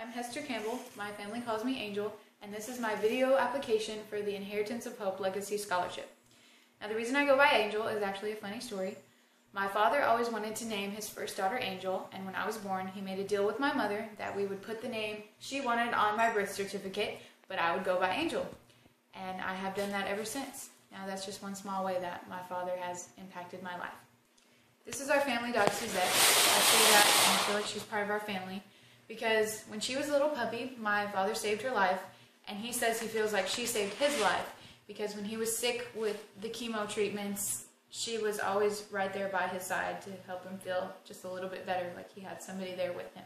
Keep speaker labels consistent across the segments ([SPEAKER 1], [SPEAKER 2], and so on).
[SPEAKER 1] I'm Hester Campbell, my family calls me Angel, and this is my video application for the Inheritance of Hope Legacy Scholarship. Now the reason I go by Angel is actually a funny story. My father always wanted to name his first daughter Angel, and when I was born he made a deal with my mother that we would put the name she wanted on my birth certificate, but I would go by Angel. And I have done that ever since. Now that's just one small way that my father has impacted my life. This is our family dog, Suzette. I say that and I feel like she's part of our family because when she was a little puppy, my father saved her life, and he says he feels like she saved his life because when he was sick with the chemo treatments, she was always right there by his side to help him feel just a little bit better, like he had somebody there with him.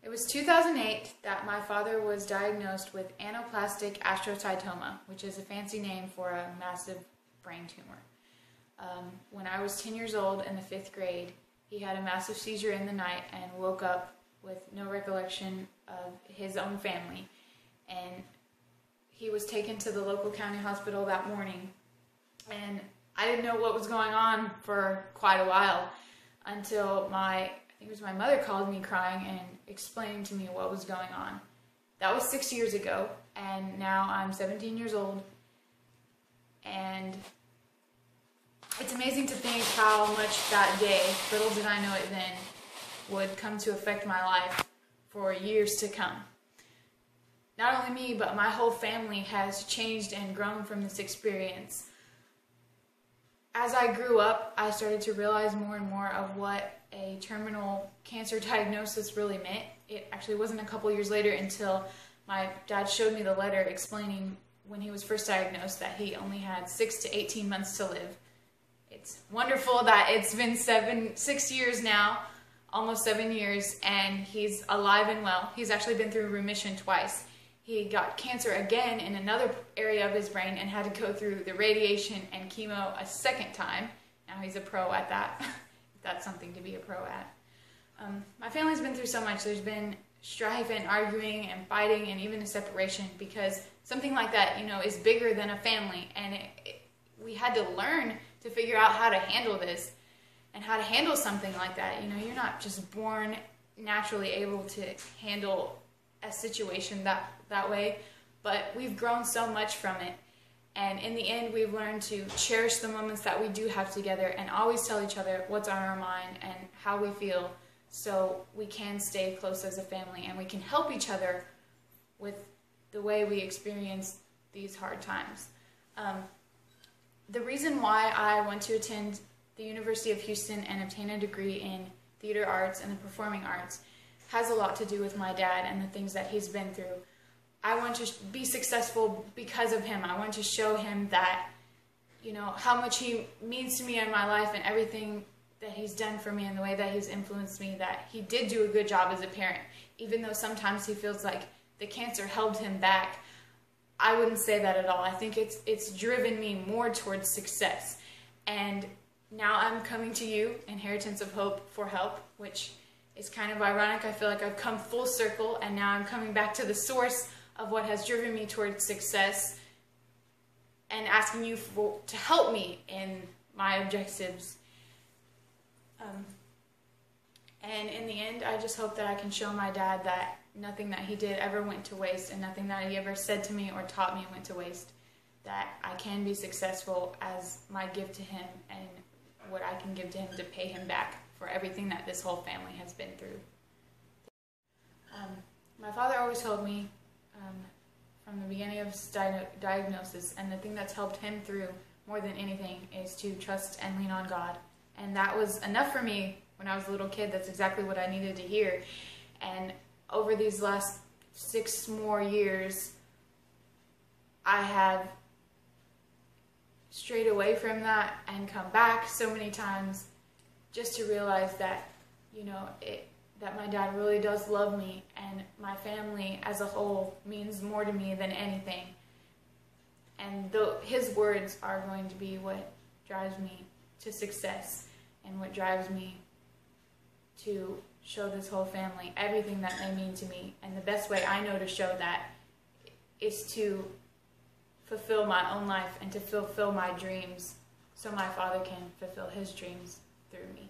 [SPEAKER 1] It was 2008 that my father was diagnosed with anaplastic astrocytoma, which is a fancy name for a massive brain tumor. When I was 10 years old in the 5th grade, he had a massive seizure in the night and woke up with no recollection of his own family. And he was taken to the local county hospital that morning. And I didn't know what was going on for quite a while until I think it was my mother called me crying and explained to me what was going on. That was 6 years ago, and now I'm 17 years old. And it's amazing to think how much that day, little did I know it then, would come to affect my life for years to come. Not only me, but my whole family has changed and grown from this experience. As I grew up, I started to realize more and more of what a terminal cancer diagnosis really meant. It actually wasn't a couple years later until my dad showed me the letter explaining when he was first diagnosed that he only had 6 to 18 months to live. It's wonderful that it's been 6 years now, almost 7 years, and he's alive and well. He's actually been through remission twice. He got cancer again in another area of his brain and had to go through the radiation and chemo a second time. Now he's a pro at that. That's something to be a pro at. My family's been through so much. There's been strife and arguing and fighting and even a separation because something like that, is bigger than a family. And we had to learn to figure out how to handle this and how to handle something like that. You're not just born naturally able to handle a situation that way, but we've grown so much from it. And in the end, we've learned to cherish the moments that we do have together and always tell each other what's on our mind and how we feel so we can stay close as a family and we can help each other with the way we experience these hard times. The reason why I went to attend the University of Houston and obtain a degree in theater arts and the performing arts has a lot to do with my dad and the things that he's been through. I want to be successful because of him. I want to show him that, how much he means to me in my life and everything that he's done for me and the way that he's influenced me, that he did do a good job as a parent. Even though sometimes he feels like the cancer held him back, I wouldn't say that at all. I think it's driven me more towards success. And now I'm coming to you, Inheritance of Hope, for help, which is kind of ironic. I feel like I've come full circle and now I'm coming back to the source of what has driven me towards success and asking you to help me in my objectives. And in the end, I just hope that I can show my dad that nothing that he did ever went to waste and nothing that he ever said to me or taught me went to waste. That I can be successful as my gift to him and what I can give to him to pay him back for everything that this whole family has been through. My father always told me from the beginning of his diagnosis, and the thing that's helped him through more than anything is to trust and lean on God. And that was enough for me when I was a little kid. That's exactly what I needed to hear. And over these last 6 more years, I have strayed away from that and come back so many times just to realize that, that my dad really does love me and my family as a whole means more to me than anything. And his words are going to be what drives me to success and what drives me to show this whole family everything that they mean to me. And the best way I know to show that is to fulfill my own life and to fulfill my dreams so my father can fulfill his dreams through me.